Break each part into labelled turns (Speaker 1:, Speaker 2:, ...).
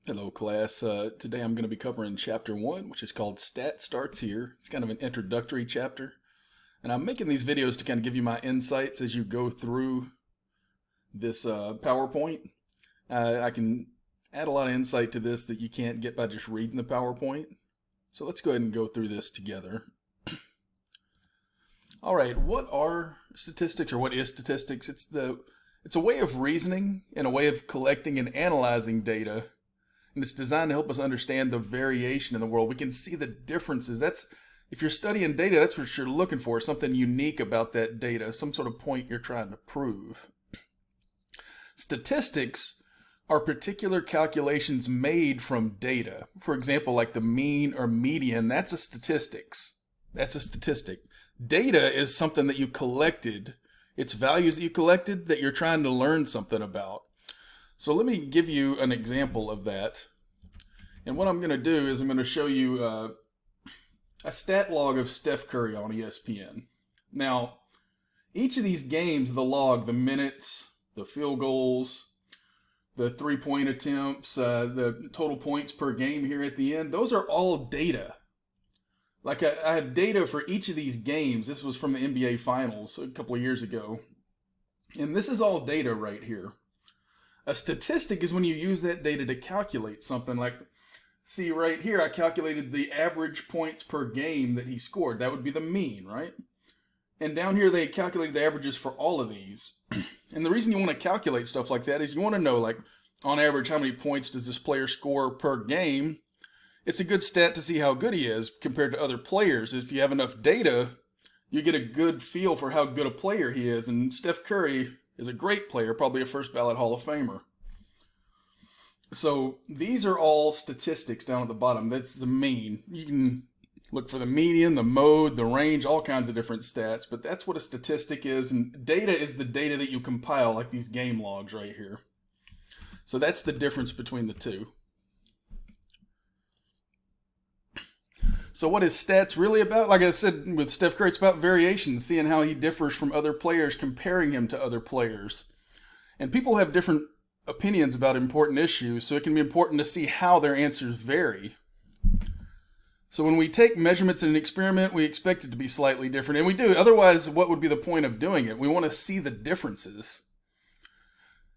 Speaker 1: Hello class, today I'm going to be covering chapter 1, which is called Stat Starts Here. It's kind of an introductory chapter, and I'm making these videos to kind of give you my insights as you go through this PowerPoint. I can add a lot of insight to this that you can't get by just reading the PowerPoint. So let's go ahead and go through this together. Alright, what are statistics, or what is statistics? It's a way of reasoning and a way of collecting and analyzing data, and it's designed to help us understand the variation in the world. We can see the differences. If you're studying data, that's what you're looking for, something unique about that data, some sort of point you're trying to prove. Statistics are particular calculations made from data. For example, like the mean or median, that's a statistics. That's a statistic. Data is something that you collected. It's values that you collected that you're trying to learn something about. So let me give you an example of that. And what I'm going to do is I'm going to show you a stat log of Steph Curry on ESPN. Now, each of these games, the log, the minutes, the field goals, the three-point attempts, the total points per game here at the end, those are all data. Like I have data for each of these games. This was from the NBA Finals a couple of years ago. And this is all data right here. A statistic is when you use that data to calculate something. Like, see right here, I calculated the average points per game that he scored. That would be the mean, right? And down here, they calculated the averages for all of these. And the reason you want to calculate stuff like that is you want to know, like, on average, how many points does this player score per game? It's a good stat to see how good he is compared to other players. If you have enough data, you get a good feel for how good a player he is. And Steph Curry is a great player, probably a first ballot Hall of Famer. So these are all statistics down at the bottom. That's the mean. You can look for the median, the mode, the range, all kinds of different stats, but that's what a statistic is. And data is the data that you compile, like these game logs right here. So that's the difference between the two. So what is stats really about? Like I said, with Steph Curry, it's about variation, seeing how he differs from other players, comparing him to other players. And people have different opinions about important issues, so it can be important to see how their answers vary. So when we take measurements in an experiment, we expect it to be slightly different, and we do. Otherwise, what would be the point of doing it? We want to see the differences.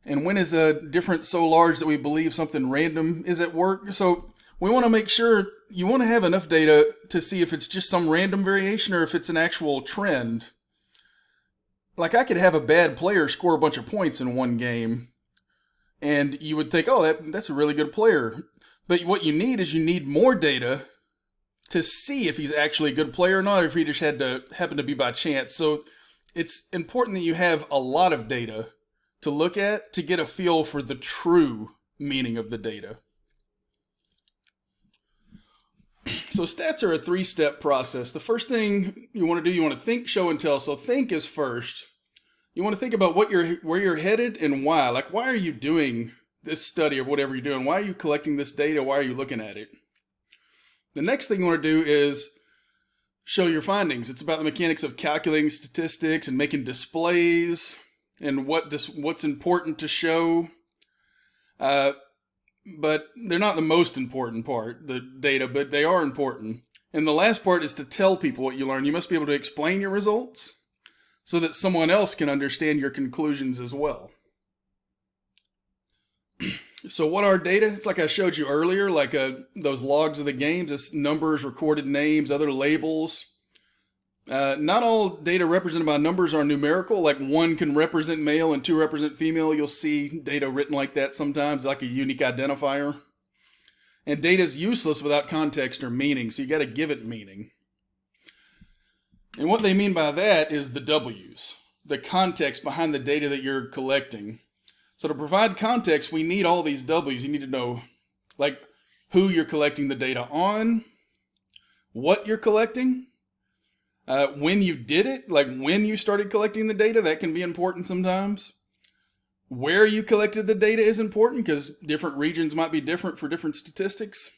Speaker 1: And when is a difference so large that we believe something random is at work? So we want to make sure you want to have enough data to see if it's just some random variation or if it's an actual trend. Like I could have a bad player score a bunch of points in one game, and you would think, oh, that's a really good player. But what you need is you need more data to see if he's actually a good player or not, or if he just happened to be by chance. So it's important that you have a lot of data to look at to get a feel for the true meaning of the data. So stats are a three-step process. The first thing you want to do, you want to think, show, and tell. So think is first. You want to think about where you're headed and why. Like, why are you doing this study of whatever you're doing? Why are you collecting this data? Why are you looking at it? The next thing you want to do is show your findings. It's about the mechanics of calculating statistics and making displays and what's important to show. But they're not the most important part, the data, but they are important. And the last part is to tell people what you learn. You must be able to explain your results so that someone else can understand your conclusions as well. So what are data? It's like I showed you earlier, like those logs of the games. It's numbers, recorded names, other labels. Not all data represented by numbers are numerical. Like 1 can represent male and 2 represent female. You'll see data written like that sometimes, like a unique identifier. And data is useless without context or meaning, so you got to give it meaning. And what they mean by that is the W's, the context behind the data that you're collecting. So to provide context, we need all these W's. You need to know, like, who you're collecting the data on, what you're collecting, when you did it, like when you started collecting the data, that can be important sometimes. Where you collected the data is important because different regions might be different for different statistics.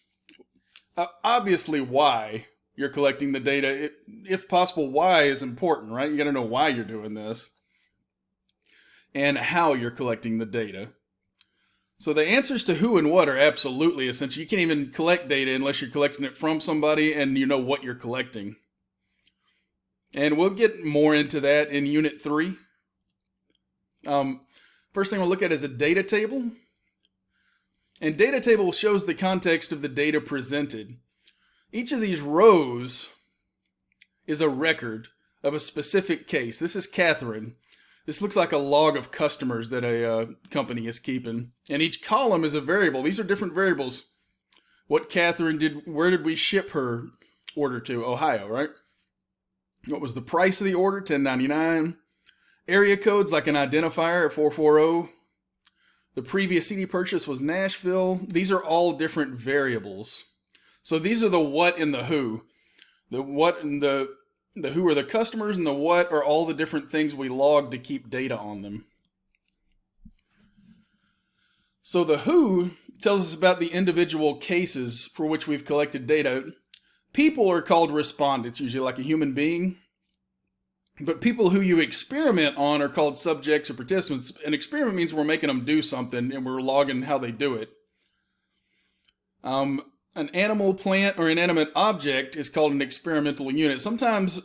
Speaker 1: Obviously, why you're collecting the data, if possible, why is important, right? You got to know why you're doing this and how you're collecting the data. So the answers to who and what are absolutely essential. You can't even collect data unless you're collecting it from somebody and you know what you're collecting. And we'll get more into that in Unit 3. First thing we'll look at is a data table. And data table shows the context of the data presented. Each of these rows is a record of a specific case. This is Catherine. This looks like a log of customers that a company is keeping. And each column is a variable. These are different variables. What Catherine did, where did we ship her order to? Ohio, right? What was the price of the order? $10.99. Area codes like an identifier at 440. The previous CD purchase was Nashville. These are all different variables. So these are the what and the who. The what and the who are the customers, and the what are all the different things we log to keep data on them. So the who tells us about the individual cases for which we've collected data. People are called respondents, usually like a human being. But people who you experiment on are called subjects or participants. An experiment means we're making them do something and we're logging how they do it. An animal, plant, or inanimate object is called an experimental unit. Sometimes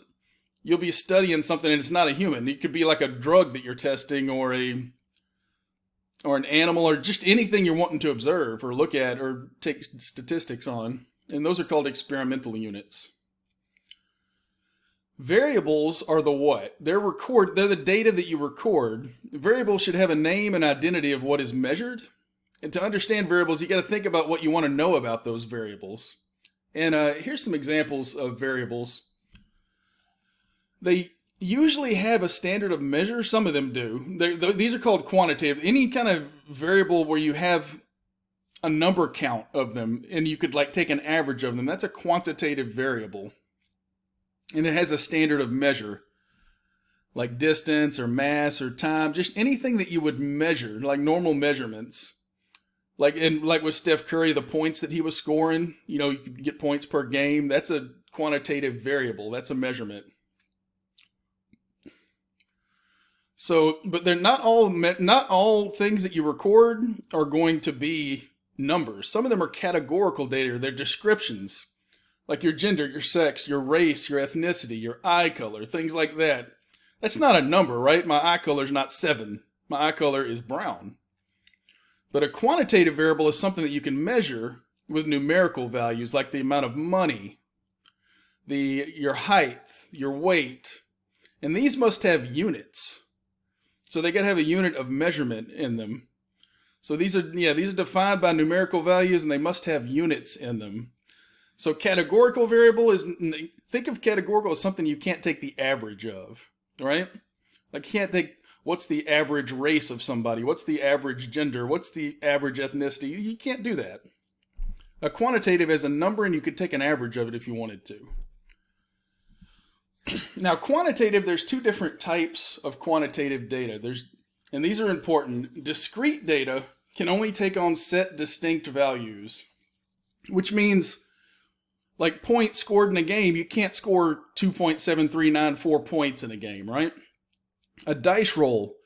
Speaker 1: you'll be studying something and it's not a human. It could be like a drug that you're testing, or an animal, or just anything you're wanting to observe or look at or take statistics on. And those are called experimental units. Variables are the what? They're the data that you record. Variables should have a name and identity of what is measured. And to understand variables, you got to think about what you want to know about those variables. And here's some examples of variables. They usually have a standard of measure. Some of them do. These are called quantitative. Any kind of variable where you have a number count of them and you could like take an average of them, that's a quantitative variable. And it has a standard of measure, like distance or mass or time, just anything that you would measure, like normal measurements. Like with Steph Curry, the points that he was scoring, you could get points per game. That's a quantitative variable. That's a measurement. So, but they're not all things that you record are going to be numbers. Some of them are categorical data. They're descriptions. Like your gender, your sex, your race, your ethnicity, your eye color, things like that. That's not a number, right? My eye color is not 7. My eye color is brown. But a quantitative variable is something that you can measure with numerical values, like the amount of money, your height, your weight. And these must have units. So they got to have a unit of measurement in them. So these are defined by numerical values, and they must have units in them. So categorical variable think of categorical as something you can't take the average of, right? Like you can't take what's the average race of somebody, what's the average gender, what's the average ethnicity. You can't do that. A quantitative has a number and you could take an average of it if you wanted to. Now quantitative, there's two different types of quantitative data. And these are important. Discrete data can only take on set distinct values, which means like points scored in a game, you can't score 2.7394 points in a game, right? A dice roll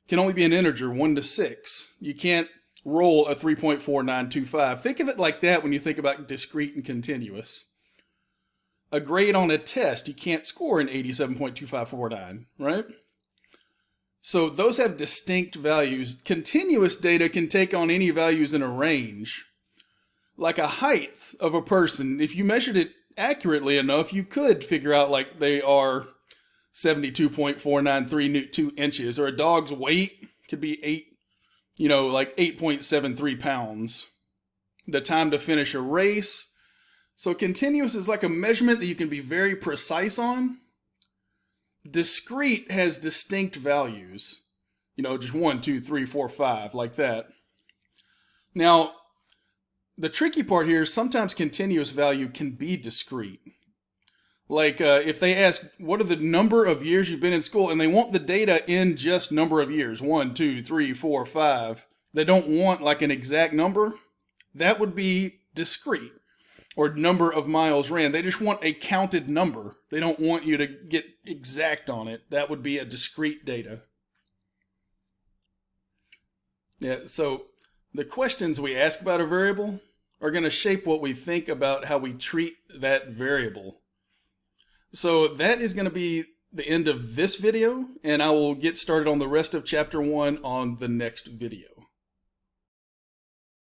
Speaker 1: can only be an integer, 1 to 6. You can't roll a 3.4925. Think of it like that when you think about discrete and continuous. A grade on a test, you can't score an 87.2549, right? So those have distinct values. Continuous data can take on any values in a range. Like a height of a person, if you measured it accurately enough, you could figure out like they are 72.493 inches, or a dog's weight could be 8.73 pounds. The time to finish a race. So continuous is like a measurement that you can be very precise on. Discrete has distinct values. Just 1, 2, 3, 4, 5, like that. Now, the tricky part here is sometimes continuous value can be discrete. Like if they ask, what are the number of years you've been in school? And they want the data in just number of years. 1, 2, 3, 4, 5. They don't want like an exact number. That would be discrete. Or number of miles ran. They just want a counted number. They don't want you to get exact on it. That would be a discrete data. Yeah, so The questions we ask about a variable are going to shape what we think about how we treat that variable. So that is going to be the end of this video, and I will get started on the rest of chapter 1 on the next video.